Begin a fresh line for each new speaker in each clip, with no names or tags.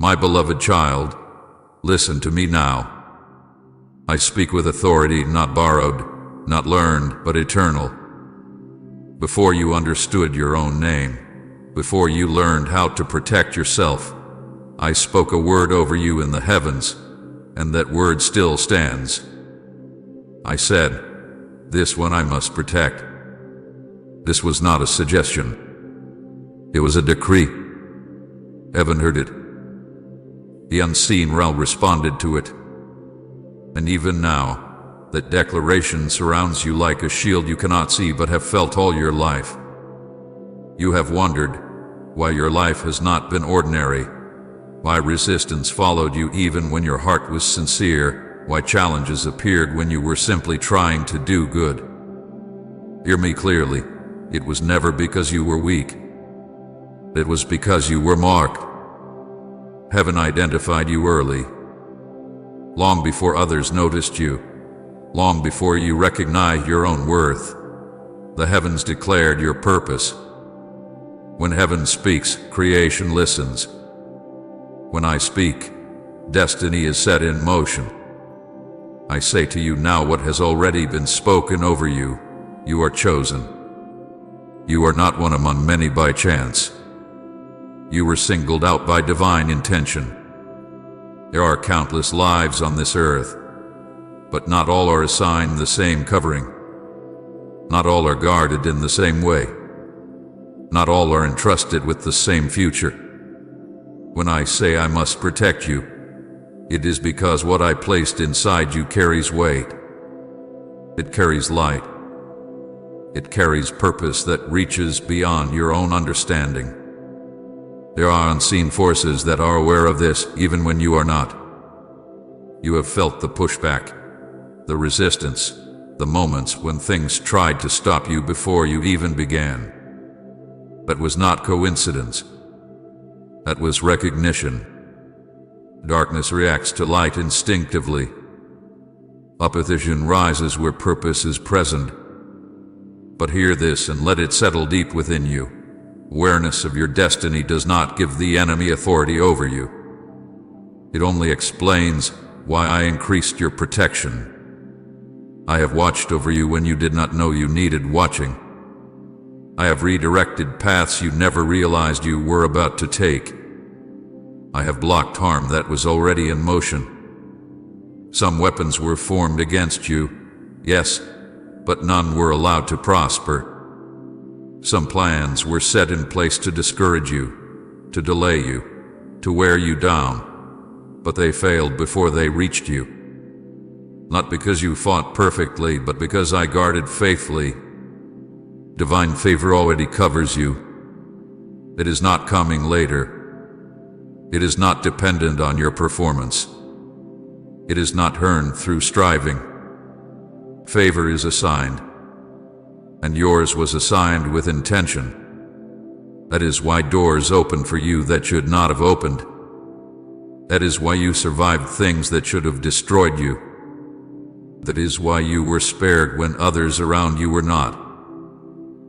My beloved child, listen to me now. I speak with authority not borrowed, not learned, but eternal. Before you understood your own name, before you learned how to protect yourself, I spoke a word over you in the heavens, and that word still stands. I said, this one I must protect. This was not a suggestion. It was a decree. Heaven heard it. The unseen realm responded to it. And even now, that declaration surrounds you like a shield you cannot see but have felt all your life. You have wondered why your life has not been ordinary, why resistance followed you even when your heart was sincere, why challenges appeared when you were simply trying to do good. Hear me clearly. It was never because you were weak. It was because you were marked. Heaven identified you early, long before others noticed you, long before you recognized your own worth. The heavens declared your purpose. When heaven speaks, creation listens. When I speak, destiny is set in motion. I say to you now what has already been spoken over you. You are chosen. You are not one among many by chance. You were singled out by divine intention. There are countless lives on this earth, but not all are assigned the same covering. Not all are guarded in the same way. Not all are entrusted with the same future. When I say I must protect you, it is because what I placed inside you carries weight. It carries light. It carries purpose that reaches beyond your own understanding. There are unseen forces that are aware of this even when you are not. You have felt the pushback, the resistance, the moments when things tried to stop you before you even began. That was not coincidence. That was recognition. Darkness reacts to light instinctively. Opposition rises where purpose is present. But hear this and let it settle deep within you. Awareness of your destiny does not give the enemy authority over you. It only explains why I increased your protection. I have watched over you when you did not know you needed watching. I have redirected paths you never realized you were about to take. I have blocked harm that was already in motion. Some weapons were formed against you, yes, but none were allowed to prosper. Some plans were set in place to discourage you, to delay you, to wear you down, but they failed before they reached you. Not because you fought perfectly, but because I guarded faithfully. Divine favor already covers you. It is not coming later. It is not dependent on your performance. It is not earned through striving. Favor is assigned, and yours was assigned with intention. That is why doors opened for you that should not have opened. That is why you survived things that should have destroyed you. That is why you were spared when others around you were not.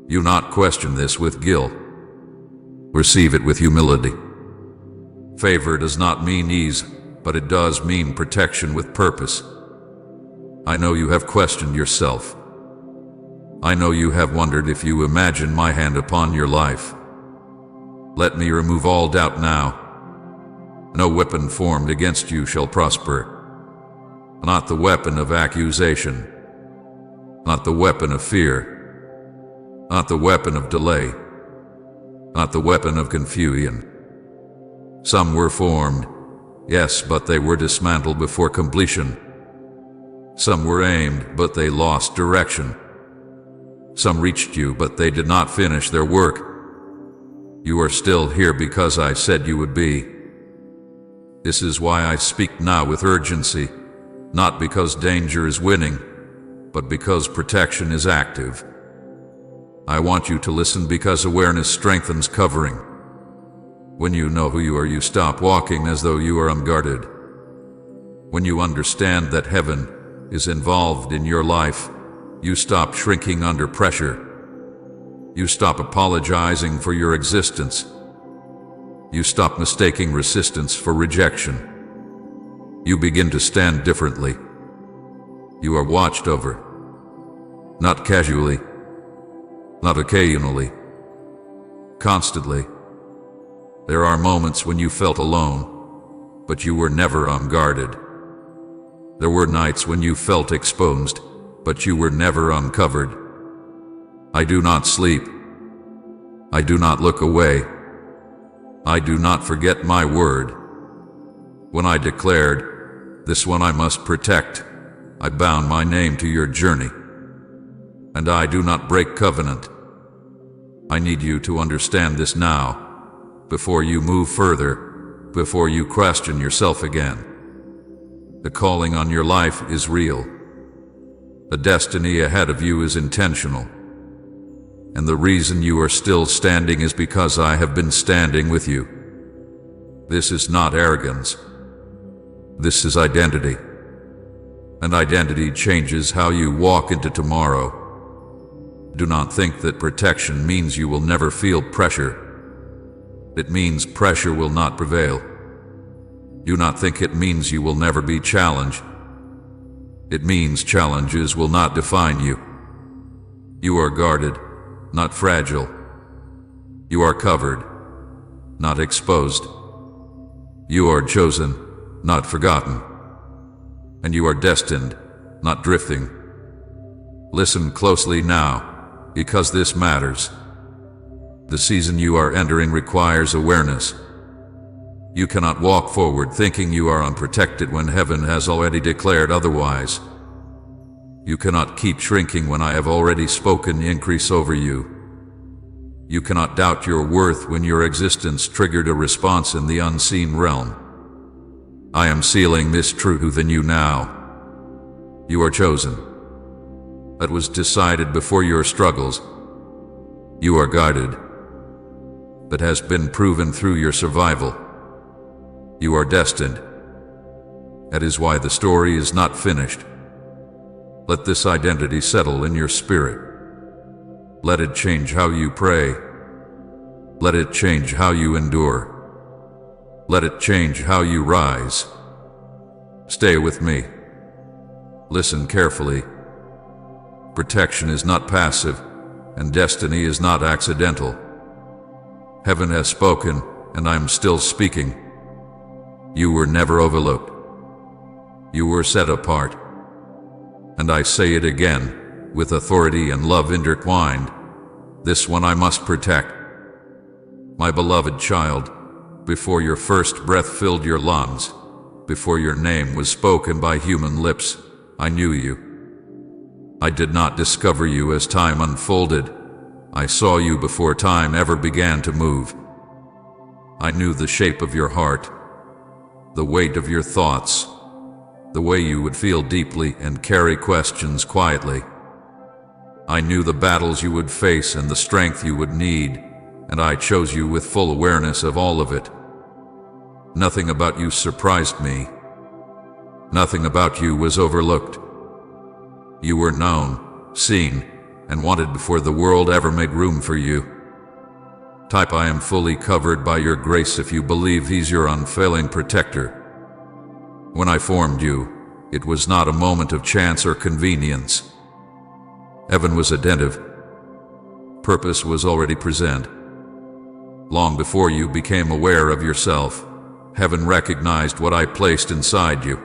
You not question this with guilt. Receive it with humility. Favor does not mean ease, but it does mean protection with purpose. I know you have questioned yourself. I know you have wondered if you imagine my hand upon your life. Let me remove all doubt now. No weapon formed against you shall prosper. Not the weapon of accusation. Not the weapon of fear. Not the weapon of delay. Not the weapon of confusion. Some were formed, yes, but they were dismantled before completion. Some were aimed, but they lost direction. Some reached you, but they did not finish their work. You are still here because I said you would be. This is why I speak now with urgency, not because danger is winning, but because protection is active. I want you to listen because awareness strengthens covering. When you know who you are, you stop walking as though you are unguarded. When you understand that heaven is involved in your life, you stop shrinking under pressure. You stop apologizing for your existence. You stop mistaking resistance for rejection. You begin to stand differently. You are watched over. Not casually, not occasionally, constantly. There are moments when you felt alone, but you were never unguarded. There were nights when you felt exposed, but you were never uncovered. I do not sleep. I do not look away. I do not forget my word. When I declared, "This one I must protect," I bound my name to your journey. And I do not break covenant. I need you to understand this now, before you move further, before you question yourself again. The calling on your life is real. The destiny ahead of you is intentional. And the reason you are still standing is because I have been standing with you. This is not arrogance. This is identity. And identity changes how you walk into tomorrow. Do not think that protection means you will never feel pressure. It means pressure will not prevail. Do not think it means you will never be challenged. It means challenges will not define you. You are guarded, not fragile. You are covered, not exposed. You are chosen, not forgotten. And you are destined, not drifting. Listen closely now, because this matters. The season you are entering requires awareness. You cannot walk forward thinking you are unprotected when heaven has already declared otherwise. You cannot keep shrinking when I have already spoken increase over you. You cannot doubt your worth when your existence triggered a response in the unseen realm. I am sealing this truth in you now. You are chosen. That was decided before your struggles. You are guided. That has been proven through your survival. You are destined. That is why the story is not finished. Let this identity settle in your spirit. Let it change how you pray. Let it change how you endure. Let it change how you rise. Stay with me. Listen carefully. Protection is not passive, and destiny is not accidental. Heaven has spoken, and I am still speaking. You were never overlooked. You were set apart. And I say it again, with authority and love intertwined. This one I must protect. My beloved child, before your first breath filled your lungs, before your name was spoken by human lips, I knew you. I did not discover you as time unfolded. I saw you before time ever began to move. I knew the shape of your heart, the weight of your thoughts, the way you would feel deeply and carry questions quietly. I knew the battles you would face and the strength you would need, and I chose you with full awareness of all of it. Nothing about you surprised me. Nothing about you was overlooked. You were known, seen, and wanted before the world ever made room for you. Type I am fully covered by your grace if you believe He's your unfailing protector. When I formed you, it was not a moment of chance or convenience. Heaven was attentive. Purpose was already present. Long before you became aware of yourself, heaven recognized what I placed inside you.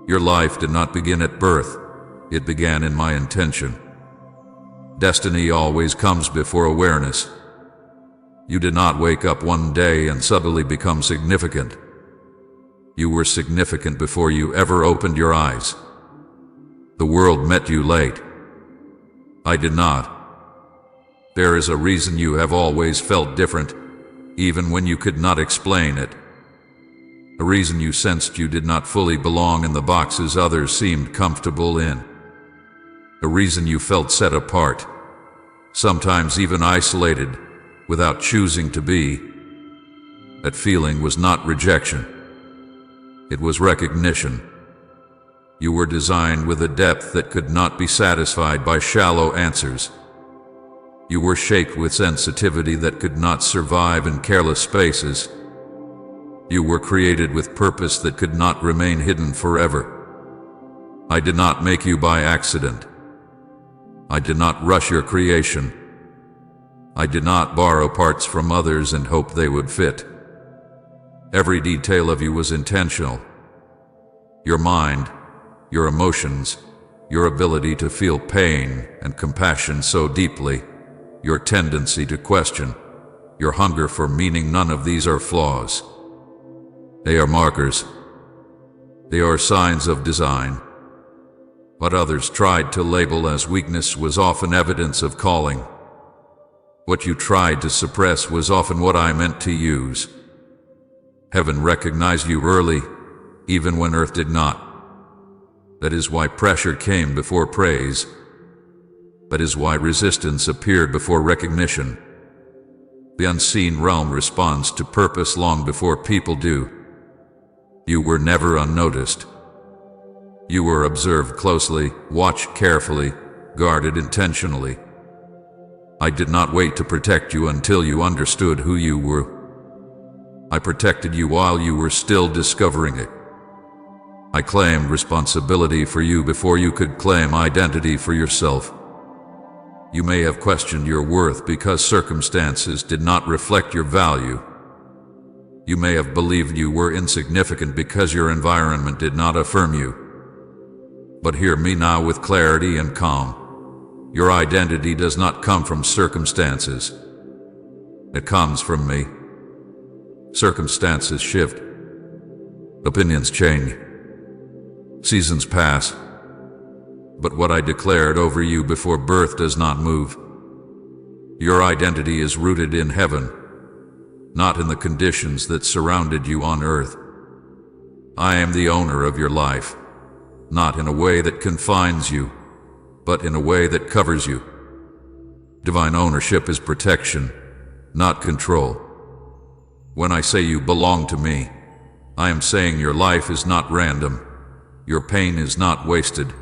Your life did not begin at birth. It began in my intention. Destiny always comes before awareness. You did not wake up one day and suddenly become significant. You were significant before you ever opened your eyes. The world met you late. I did not. There is a reason you have always felt different, even when you could not explain it. A reason you sensed you did not fully belong in the boxes others seemed comfortable in. A reason you felt set apart, sometimes even isolated, without choosing to be. That feeling was not rejection. It was recognition. You were designed with a depth that could not be satisfied by shallow answers. You were shaped with sensitivity that could not survive in careless spaces. You were created with purpose that could not remain hidden forever. I did not make you by accident. I did not rush your creation. I did not borrow parts from others and hope they would fit. Every detail of you was intentional. Your mind, your emotions, your ability to feel pain and compassion so deeply, your tendency to question, your hunger for meaning, none of these are flaws. They are markers. They are signs of design. What others tried to label as weakness was often evidence of calling. What you tried to suppress was often what I meant to use. Heaven recognized you early, even when earth did not. That is why pressure came before praise. That is why resistance appeared before recognition. The unseen realm responds to purpose long before people do. You were never unnoticed. You were observed closely, watched carefully, guarded intentionally. I did not wait to protect you until you understood who you were. I protected you while you were still discovering it. I claimed responsibility for you before you could claim identity for yourself. You may have questioned your worth because circumstances did not reflect your value. You may have believed you were insignificant because your environment did not affirm you. But hear me now with clarity and calm. Your identity does not come from circumstances. It comes from me. Circumstances shift. Opinions change. Seasons pass. But what I declared over you before birth does not move. Your identity is rooted in heaven, not in the conditions that surrounded you on earth. I am the owner of your life, not in a way that confines you, but in a way that covers you. Divine ownership is protection, not control. When I say you belong to me, I am saying your life is not random, your pain is not wasted,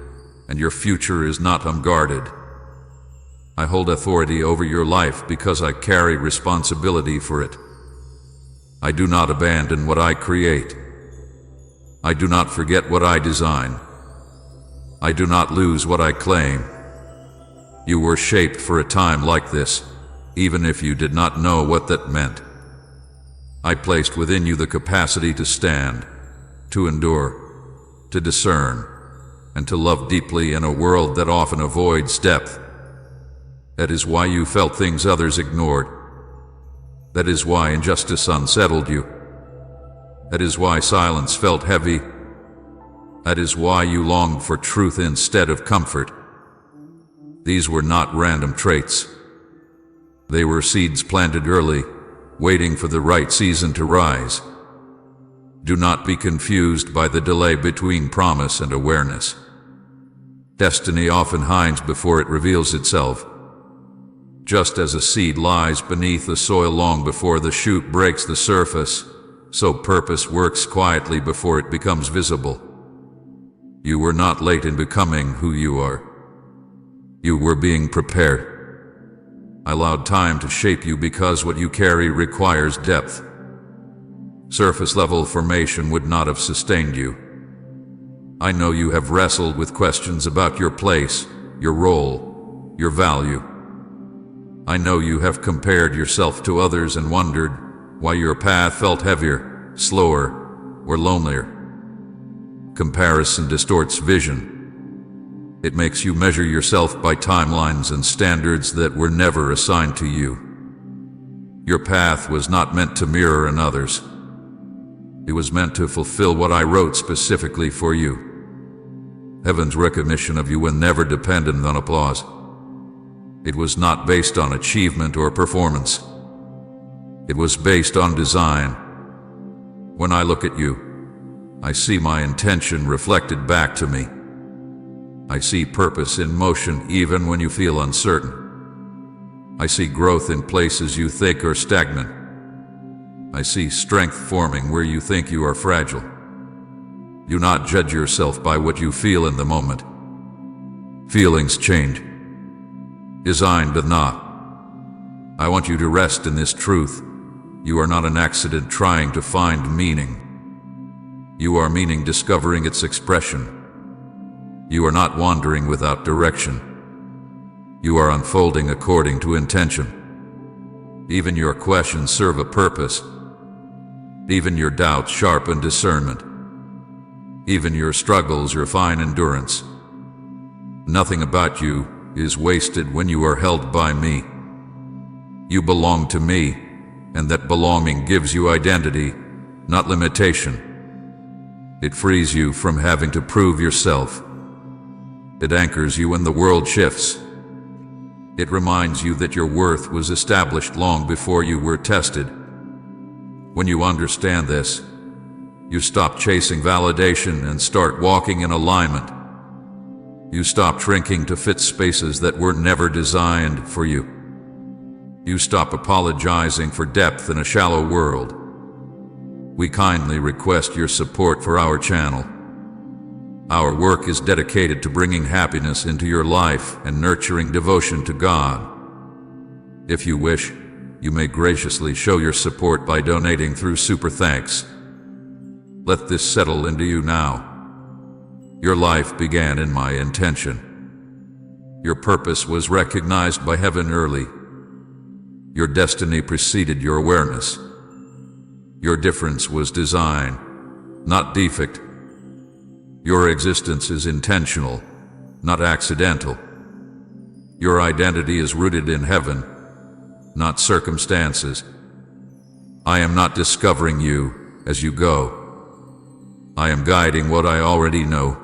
and your future is not unguarded. I hold authority over your life because I carry responsibility for it. I do not abandon what I create. I do not forget what I design. I do not lose what I claim. You were shaped for a time like this, even if you did not know what that meant. I placed within you the capacity to stand, to endure, to discern, and to love deeply in a world that often avoids depth. That is why you felt things others ignored. That is why injustice unsettled you. That is why silence felt heavy. That is why you longed for truth instead of comfort. These were not random traits. They were seeds planted early, waiting for the right season to rise. Do not be confused by the delay between promise and awareness. Destiny often hides before it reveals itself. Just as a seed lies beneath the soil long before the shoot breaks the surface, so purpose works quietly before it becomes visible. You were not late in becoming who you are. You were being prepared. I allowed time to shape you because what you carry requires depth. Surface-level formation would not have sustained you. I know you have wrestled with questions about your place, your role, your value. I know you have compared yourself to others and wondered why your path felt heavier, slower, or lonelier. Comparison distorts vision. It makes you measure yourself by timelines and standards that were never assigned to you. Your path was not meant to mirror another's. It was meant to fulfill what I wrote specifically for you. Heaven's recognition of you was never dependent on applause. It was not based on achievement or performance. It was based on design. When I look at you, I see my intention reflected back to me. I see purpose in motion even when you feel uncertain. I see growth in places you think are stagnant. I see strength forming where you think you are fragile. Do not judge yourself by what you feel in the moment. Feelings change. Design does not. I want you to rest in this truth. You are not an accident trying to find meaning. You are meaning discovering its expression. You are not wandering without direction. You are unfolding according to intention. Even your questions serve a purpose. Even your doubts sharpen discernment. Even your struggles refine endurance. Nothing about you is wasted when you are held by me. You belong to me, and that belonging gives you identity, not limitation. It frees you from having to prove yourself. It anchors you when the world shifts. It reminds you that your worth was established long before you were tested. When you understand this, you stop chasing validation and start walking in alignment. You stop shrinking to fit spaces that were never designed for you. You stop apologizing for depth in a shallow world. We kindly request your support for our channel. Our work is dedicated to bringing happiness into your life and nurturing devotion to God. If you wish, you may graciously show your support by donating through Super Thanks. Let this settle into you now. Your life began in my intention. Your purpose was recognized by heaven early. Your destiny preceded your awareness. Your difference was design, not defect. Your existence is intentional, not accidental. Your identity is rooted in heaven, not circumstances. I am not discovering you as you go. I am guiding what I already know.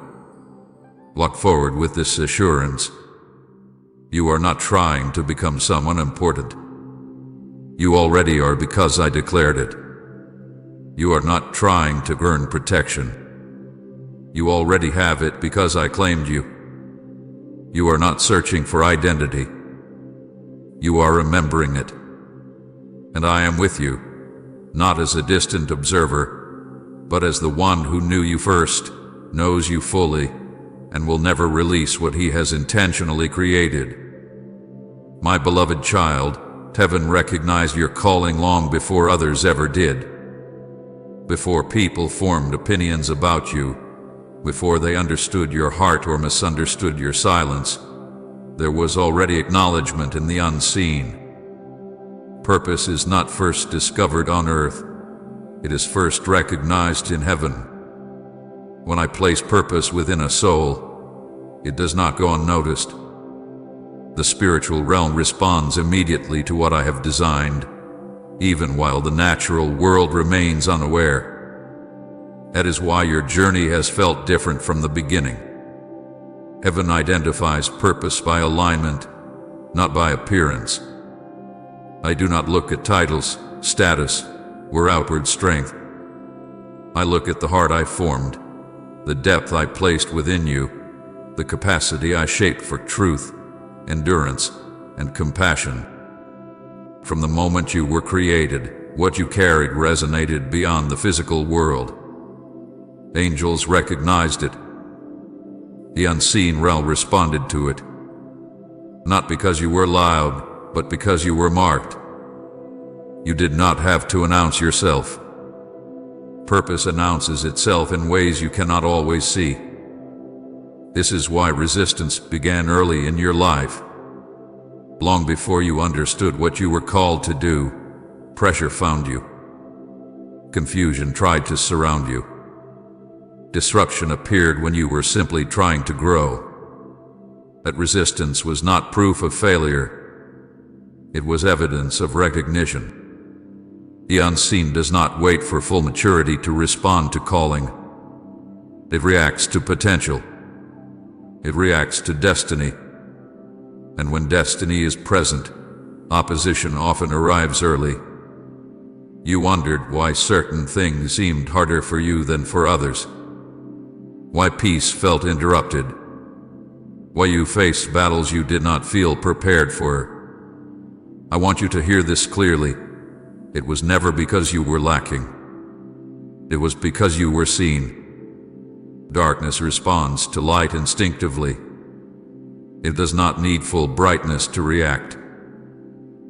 Walk forward with this assurance. You are not trying to become someone important. You already are because I declared it. You are not trying to earn protection. You already have it because I claimed you. You are not searching for identity. You are remembering it. And I am with you, not as a distant observer, but as the one who knew you first, knows you fully, and will never release what he has intentionally created. My beloved child, heaven recognized your calling long before others ever did. Before people formed opinions about you, before they understood your heart or misunderstood your silence, there was already acknowledgement in the unseen. Purpose is not first discovered on earth. It is first recognized in heaven. When I place purpose within a soul, it does not go unnoticed. The spiritual realm responds immediately to what I have designed, even while the natural world remains unaware. That is why your journey has felt different from the beginning. Heaven identifies purpose by alignment, not by appearance. I do not look at titles, status, or outward strength. I look at the heart I formed, the depth I placed within you, the capacity I shaped for truth, endurance, and compassion. From the moment you were created, what you carried resonated beyond the physical world. Angels recognized it. The unseen realm responded to it. Not because you were loud, but because you were marked. You did not have to announce yourself. Purpose announces itself in ways you cannot always see. This is why resistance began early in your life. Long before you understood what you were called to do, pressure found you. Confusion tried to surround you. Disruption appeared when you were simply trying to grow. That resistance was not proof of failure. It was evidence of recognition. The unseen does not wait for full maturity to respond to calling. It reacts to potential. It reacts to destiny. And when destiny is present, opposition often arrives early. You wondered why certain things seemed harder for you than for others. Why peace felt interrupted. Why you faced battles you did not feel prepared for. I want you to hear this clearly. It was never because you were lacking. It was because you were seen. Darkness responds to light instinctively. It does not need full brightness to react.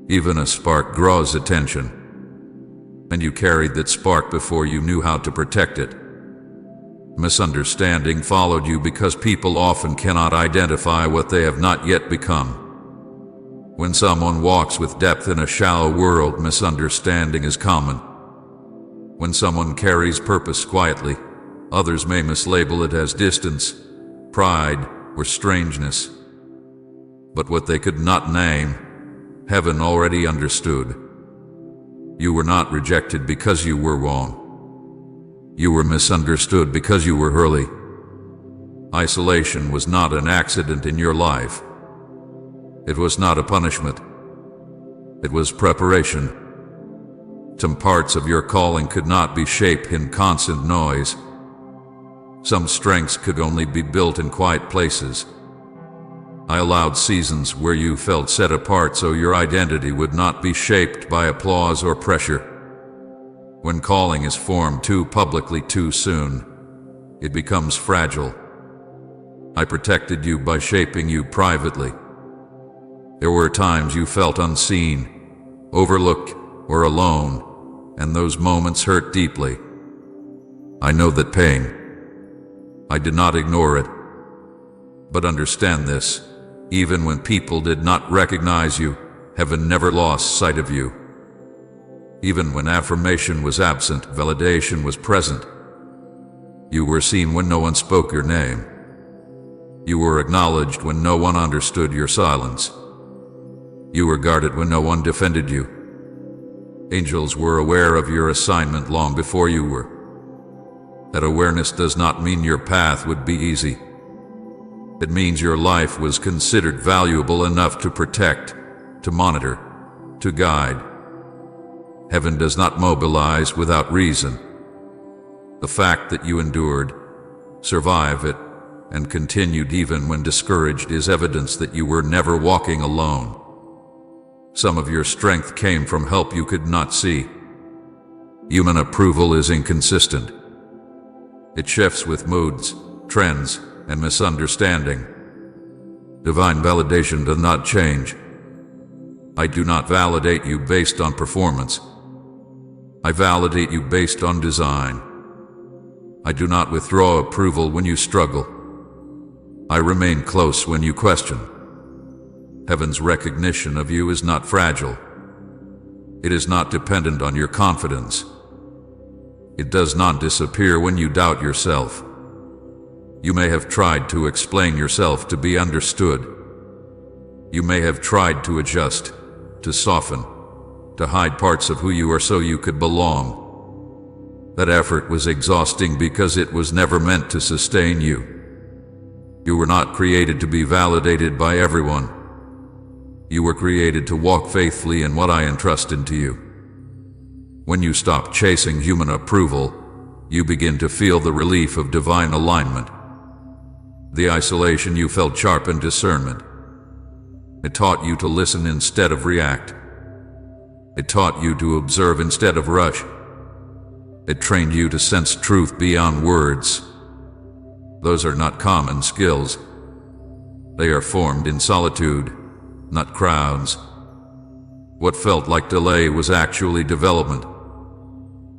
Even a spark draws attention, and you carried that spark before you knew how to protect it. Misunderstanding followed you because people often cannot identify what they have not yet become. When someone walks with depth in a shallow world, misunderstanding is common. When someone carries purpose quietly, others may mislabel it as distance, pride, or strangeness. But what they could not name, heaven already understood. You were not rejected because you were wrong. You were misunderstood because you were early. Isolation was not an accident in your life. It was not a punishment. It was preparation. Some parts of your calling could not be shaped in constant noise. Some strengths could only be built in quiet places. I allowed seasons where you felt set apart so your identity would not be shaped by applause or pressure. When calling is formed too publicly too soon, it becomes fragile. I protected you by shaping you privately. There were times you felt unseen, overlooked, or alone, and those moments hurt deeply. I know that pain. I did not ignore it. But understand this, even when people did not recognize you, heaven never lost sight of you. Even when affirmation was absent, validation was present. You were seen when no one spoke your name. You were acknowledged when no one understood your silence. You were guarded when no one defended you. Angels were aware of your assignment long before you were. That awareness does not mean your path would be easy. It means your life was considered valuable enough to protect, to monitor, to guide. Heaven does not mobilize without reason. The fact that you endured, survived it, and continued even when discouraged is evidence that you were never walking alone. Some of your strength came from help you could not see. Human approval is inconsistent. It shifts with moods, trends, and misunderstanding. Divine validation does not change. I do not validate you based on performance. I validate you based on design. I do not withdraw approval when you struggle. I remain close when you question. Heaven's recognition of you is not fragile. It is not dependent on your confidence. It does not disappear when you doubt yourself. You may have tried to explain yourself to be understood. You may have tried to adjust, to soften, to hide parts of who you are so you could belong. That effort was exhausting because it was never meant to sustain you. You were not created to be validated by everyone. You were created to walk faithfully in what I entrusted to you. When you stop chasing human approval, you begin to feel the relief of divine alignment. The isolation you felt sharpened discernment. It taught you to listen instead of react. It taught you to observe instead of rush. It trained you to sense truth beyond words. Those are not common skills. They are formed in solitude, not crowds. What felt like delay was actually development.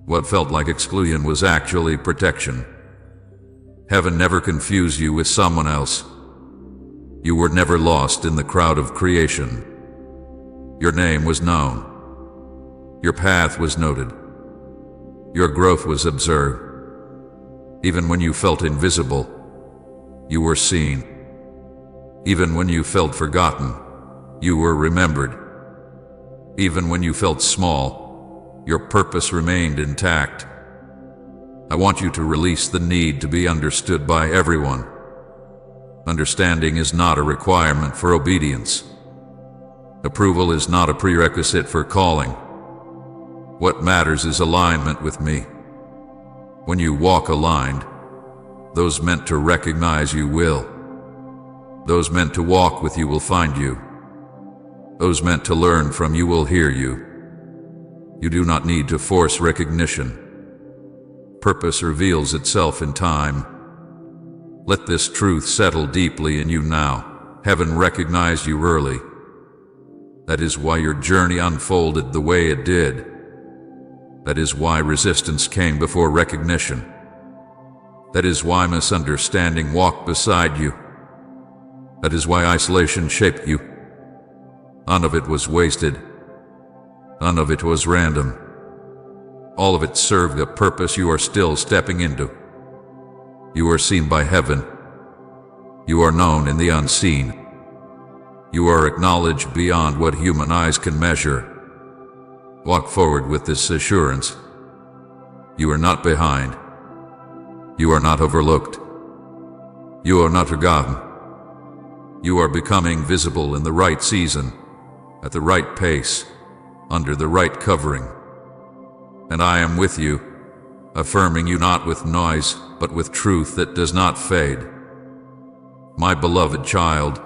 What felt like exclusion was actually protection. Heaven never confused you with someone else. You were never lost in the crowd of creation. Your name was known. Your path was noted. Your growth was observed. Even when you felt invisible, you were seen. Even when you felt forgotten, you were remembered. Even when you felt small, your purpose remained intact. I want you to release the need to be understood by everyone. Understanding is not a requirement for obedience. Approval is not a prerequisite for calling. What matters is alignment with me. When you walk aligned, those meant to recognize you will. Those meant to walk with you will find you. Those meant to learn from you will hear you. You do not need to force recognition. Purpose reveals itself in time. Let this truth settle deeply in you now. Heaven recognized you early. That is why your journey unfolded the way it did. That is why resistance came before recognition. That is why misunderstanding walked beside you. That is why isolation shaped you. None of it was wasted. None of it was random. All of it served a purpose you are still stepping into. You are seen by heaven. You are known in the unseen. You are acknowledged beyond what human eyes can measure. Walk forward with this assurance. You are not behind. You are not overlooked. You are not forgotten. You are becoming visible in the right season, at the right pace, under the right covering. And I am with you, affirming you not with noise, but with truth that does not fade. My beloved child,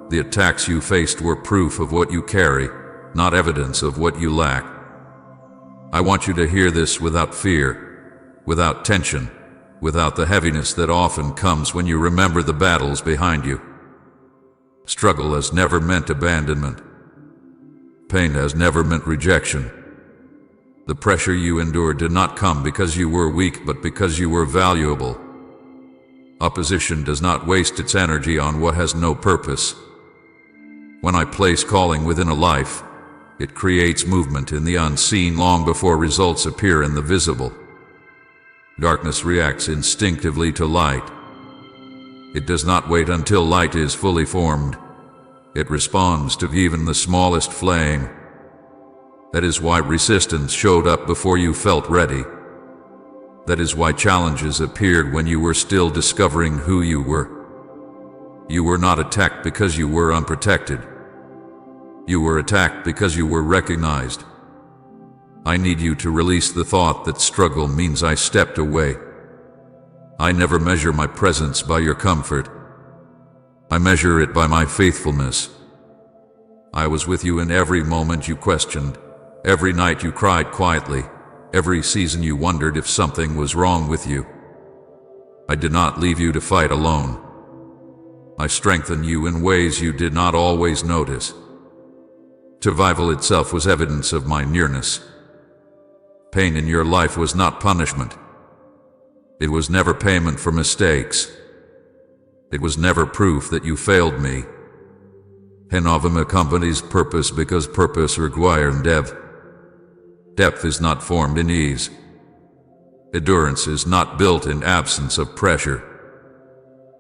the attacks you faced were proof of what you carry, not evidence of what you lack. I want you to hear this without fear, without tension, without the heaviness that often comes when you remember the battles behind you. Struggle has never meant abandonment. Pain has never meant rejection. The pressure you endured did not come because you were weak, but because you were valuable. Opposition does not waste its energy on what has no purpose. When I place calling within a life, it creates movement in the unseen long before results appear in the visible. Darkness reacts instinctively to light. It does not wait until light is fully formed. It responds to even the smallest flame. That is why resistance showed up before you felt ready. That is why challenges appeared when you were still discovering who you were. You were not attacked because you were unprotected. You were attacked because you were recognized. I need you to release the thought that struggle means I stepped away. I never measure my presence by your comfort. I measure it by my faithfulness. I was with you in every moment you questioned, every night you cried quietly, every season you wondered if something was wrong with you. I did not leave you to fight alone. I strengthened you in ways you did not always notice. Survival itself was evidence of my nearness. Pain in your life was not punishment. It was never payment for mistakes. It was never proof that you failed me. Henovim accompanies purpose because purpose requires depth. Depth is not formed in ease. Endurance is not built in absence of pressure.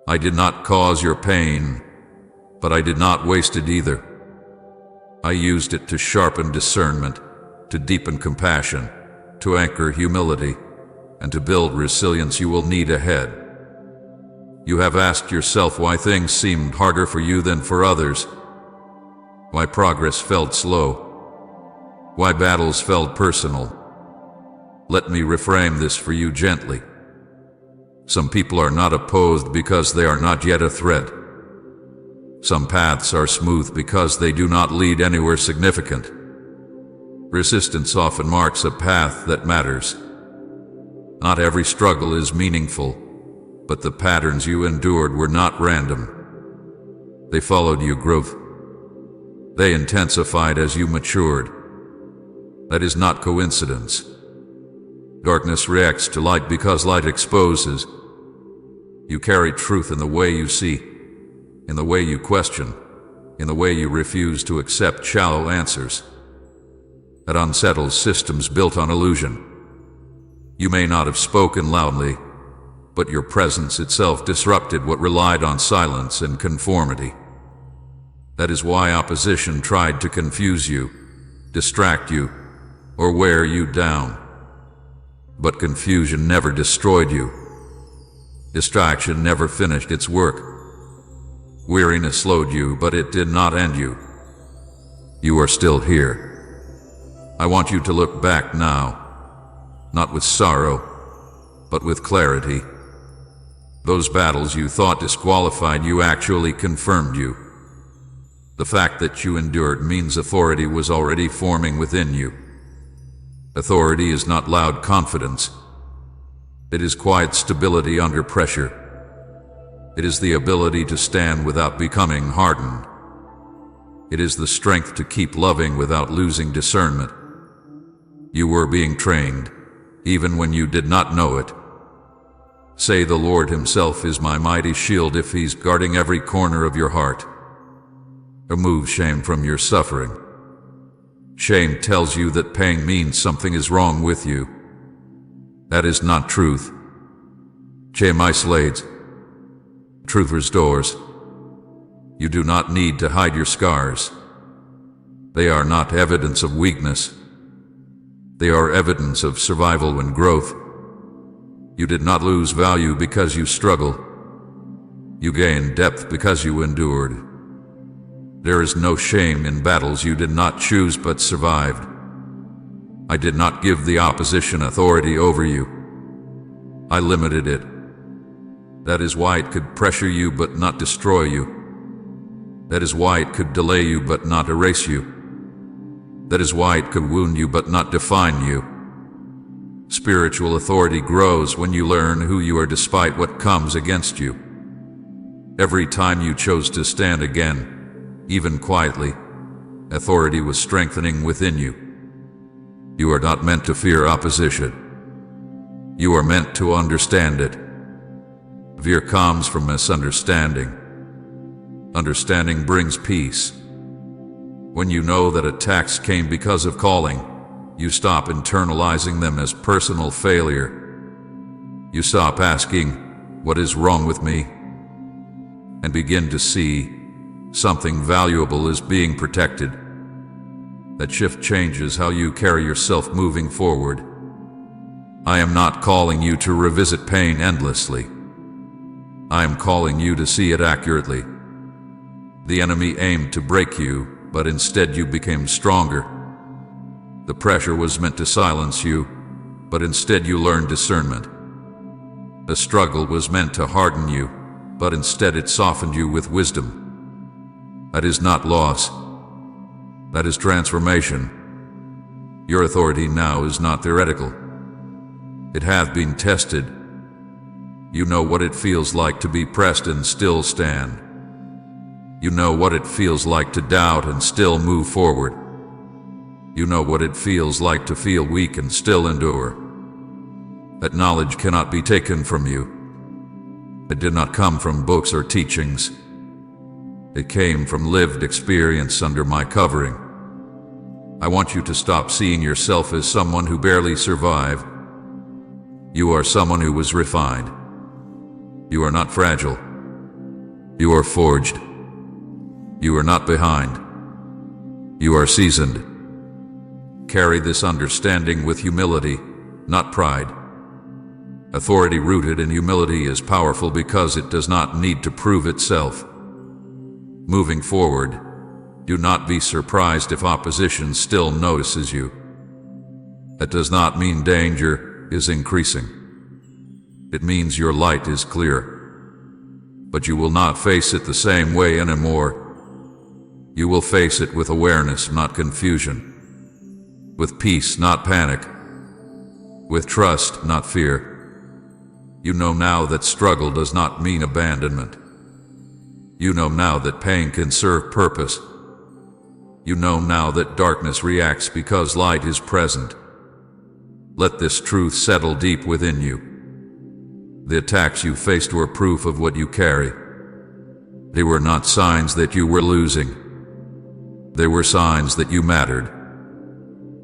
I did not cause your pain, but I did not waste it either. I used it to sharpen discernment, to deepen compassion, to anchor humility, and to build resilience you will need ahead. You have asked yourself why things seemed harder for you than for others, why progress felt slow, why battles felt personal. Let me reframe this for you gently. Some people are not opposed because they are not yet a threat. Some paths are smooth because they do not lead anywhere significant. Resistance often marks a path that matters. Not every struggle is meaningful, but the patterns you endured were not random. They followed your growth. They intensified as you matured. That is not coincidence. Darkness reacts to light because light exposes. You carry truth in the way you see, in the way you question, in the way you refuse to accept shallow answers. That unsettles systems built on illusion. You may not have spoken loudly, but your presence itself disrupted what relied on silence and conformity. That is why opposition tried to confuse you, distract you, or wear you down. But confusion never destroyed you. Distraction never finished its work. Weariness slowed you, but it did not end you. You are still here. I want you to look back now, not with sorrow, but with clarity. Those battles you thought disqualified you actually confirmed you. The fact that you endured means authority was already forming within you. Authority is not loud confidence. It is quiet stability under pressure. It is the ability to stand without becoming hardened. It is the strength to keep loving without losing discernment. You were being trained, even when you did not know it. Say, the Lord himself is my mighty shield if he's guarding every corner of your heart. Remove shame from your suffering. Shame tells you that pain means something is wrong with you. That is not truth. Shame isolates. Truth restores. You do not need to hide your scars. They are not evidence of weakness. They are evidence of survival and growth. You did not lose value because you struggled. You gained depth because you endured. There is no shame in battles you did not choose but survived. I did not give the opposition authority over you. I limited it. That is why it could pressure you but not destroy you. That is why it could delay you but not erase you. That is why it could wound you but not define you. Spiritual authority grows when you learn who you are despite what comes against you. Every time you chose to stand again, even quietly, authority was strengthening within you. You are not meant to fear opposition. You are meant to understand it. Fear comes from misunderstanding. Understanding brings peace. When you know that attacks came because of calling, you stop internalizing them as personal failure. You stop asking, "What is wrong with me?" and begin to see something valuable is being protected. That shift changes how you carry yourself moving forward. I am not calling you to revisit pain endlessly. I am calling you to see it accurately. The enemy aimed to break you, but instead you became stronger. The pressure was meant to silence you, but instead you learned discernment. The struggle was meant to harden you, but instead it softened you with wisdom. That is not loss. That is transformation. Your authority now is not theoretical. It has been tested. You know what it feels like to be pressed and still stand. You know what it feels like to doubt and still move forward. You know what it feels like to feel weak and still endure. That knowledge cannot be taken from you. It did not come from books or teachings. It came from lived experience under my covering. I want you to stop seeing yourself as someone who barely survived. You are someone who was refined. You are not fragile. You are forged. You are not behind. You are seasoned. Carry this understanding with humility, not pride. Authority rooted in humility is powerful because it does not need to prove itself. Moving forward, do not be surprised if opposition still notices you. That does not mean danger is increasing. It means your light is clear. But you will not face it the same way anymore. You will face it with awareness, not confusion. With peace, not panic. With trust, not fear. You know now that struggle does not mean abandonment. You know now that pain can serve purpose. You know now that darkness reacts because light is present. Let this truth settle deep within you. The attacks you faced were proof of what you carry. They were not signs that you were losing. They were signs that you mattered.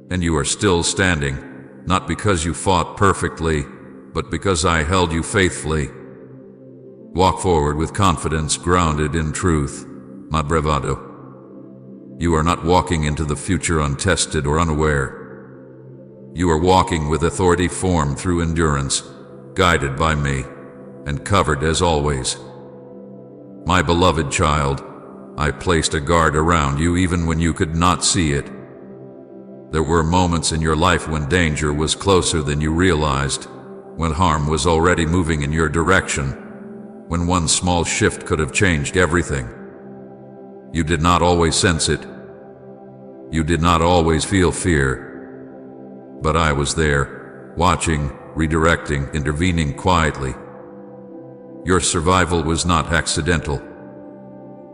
And you are still standing, not because you fought perfectly, but because I held you faithfully. Walk forward with confidence grounded in truth, not bravado. You are not walking into the future untested or unaware. You are walking with authority formed through endurance, guided by me, and covered as always. My beloved child, I placed a guard around you even when you could not see it. There were moments in your life when danger was closer than you realized, when harm was already moving in your direction, when one small shift could have changed everything. You did not always sense it. You did not always feel fear. But I was there, watching, redirecting, intervening quietly. Your survival was not accidental.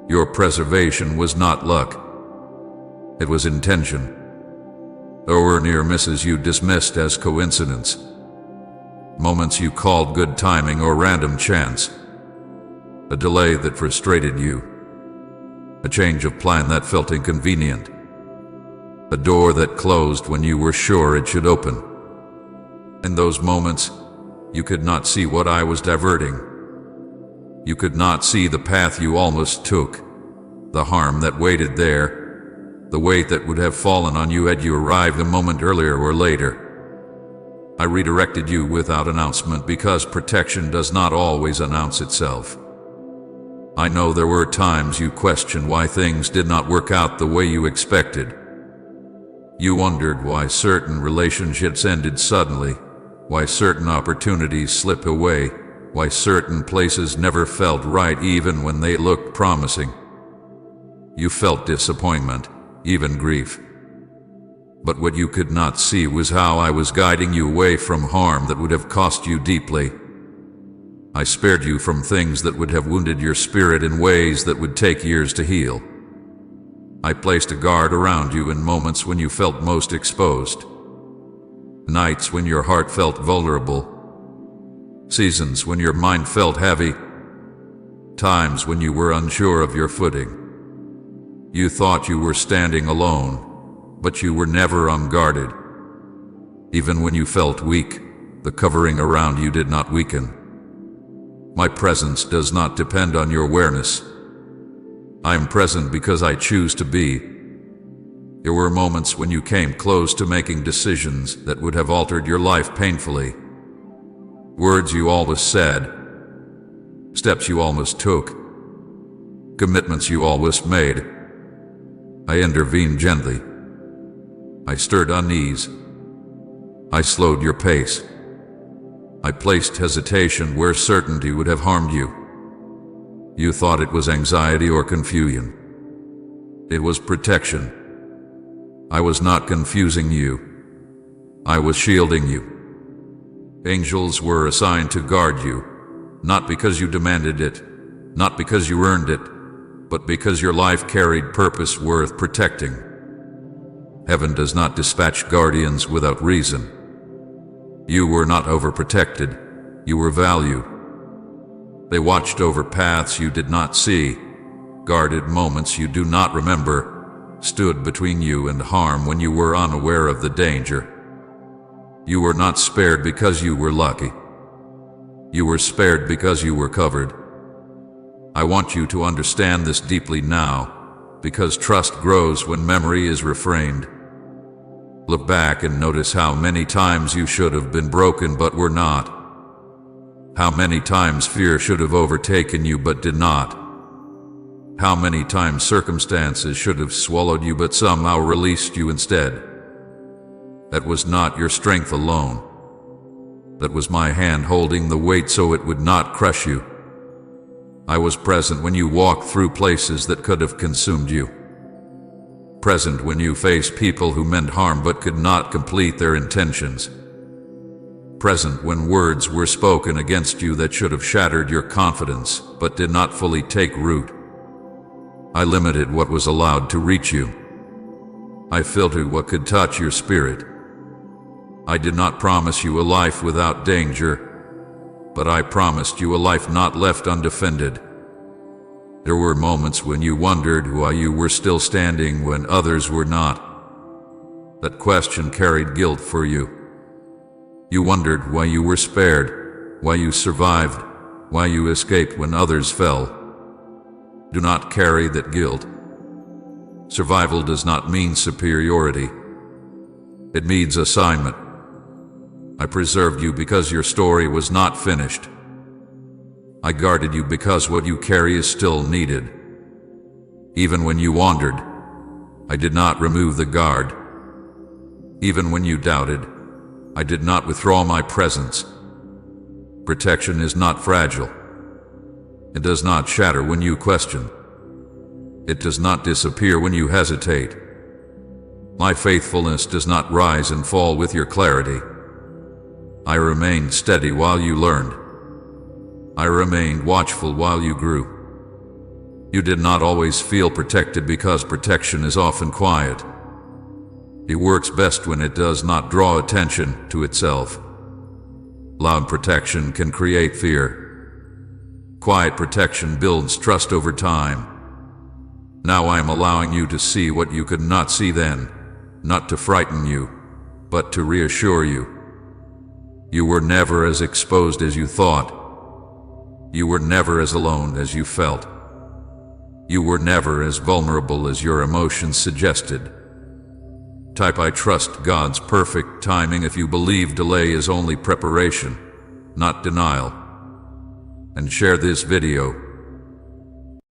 Your preservation was not luck. It was intention. There were near misses you dismissed as coincidence. Moments you called good timing or random chance. A delay that frustrated you. A change of plan that felt inconvenient. A door that closed when you were sure it should open. In those moments, you could not see what I was diverting. You could not see the path you almost took, the harm that waited there, the weight that would have fallen on you had you arrived a moment earlier or later. I redirected you without announcement because protection does not always announce itself. I know there were times you questioned why things did not work out the way you expected. You wondered why certain relationships ended suddenly, why certain opportunities slipped away, why certain places never felt right even when they looked promising. You felt disappointment, even grief. But what you could not see was how I was guiding you away from harm that would have cost you deeply. I spared you from things that would have wounded your spirit in ways that would take years to heal. I placed a guard around you in moments when you felt most exposed. Nights when your heart felt vulnerable. Seasons when your mind felt heavy. Times when you were unsure of your footing. You thought you were standing alone, but you were never unguarded. Even when you felt weak, the covering around you did not weaken. My presence does not depend on your awareness. I am present because I choose to be. There were moments when you came close to making decisions that would have altered your life painfully. Words you always said, steps you almost took, commitments you always made. I intervened gently. I stirred unease. I slowed your pace. I placed hesitation where certainty would have harmed you. You thought it was anxiety or confusion. It was protection. I was not confusing you. I was shielding you. Angels were assigned to guard you, not because you demanded it, not because you earned it, but because your life carried purpose worth protecting. Heaven does not dispatch guardians without reason. You were not overprotected. You were valued. They watched over paths you did not see, guarded moments you do not remember, stood between you and harm when you were unaware of the danger. You were not spared because you were lucky. You were spared because you were covered. I want you to understand this deeply now, because trust grows when memory is refrained. Look back and notice how many times you should have been broken but were not. How many times fear should have overtaken you but did not. How many times circumstances should have swallowed you but somehow released you instead. That was not your strength alone. That was my hand holding the weight so it would not crush you. I was present when you walked through places that could have consumed you. Present when you faced people who meant harm but could not complete their intentions. Present when words were spoken against you that should have shattered your confidence but did not fully take root. I limited what was allowed to reach you. I filtered what could touch your spirit. I did not promise you a life without danger, but I promised you a life not left undefended. There were moments when you wondered why you were still standing when others were not. That question carried guilt for you. You wondered why you were spared, why you survived, why you escaped when others fell. Do not carry that guilt. Survival does not mean superiority. It means assignment. I preserved you because your story was not finished. I guarded you because what you carry is still needed. Even when you wandered, I did not remove the guard. Even when you doubted, I did not withdraw my presence. Protection is not fragile. It does not shatter when you question. It does not disappear when you hesitate. My faithfulness does not rise and fall with your clarity. I remained steady while you learned. I remained watchful while you grew. You did not always feel protected because protection is often quiet. It works best when it does not draw attention to itself. Loud protection can create fear. Quiet protection builds trust over time. Now I am allowing you to see what you could not see then, not to frighten you, but to reassure you. You were never as exposed as you thought. You were never as alone as you felt. You were never as vulnerable as your emotions suggested. Type "I trust God's perfect timing" if you believe delay is only preparation, not denial. And share this video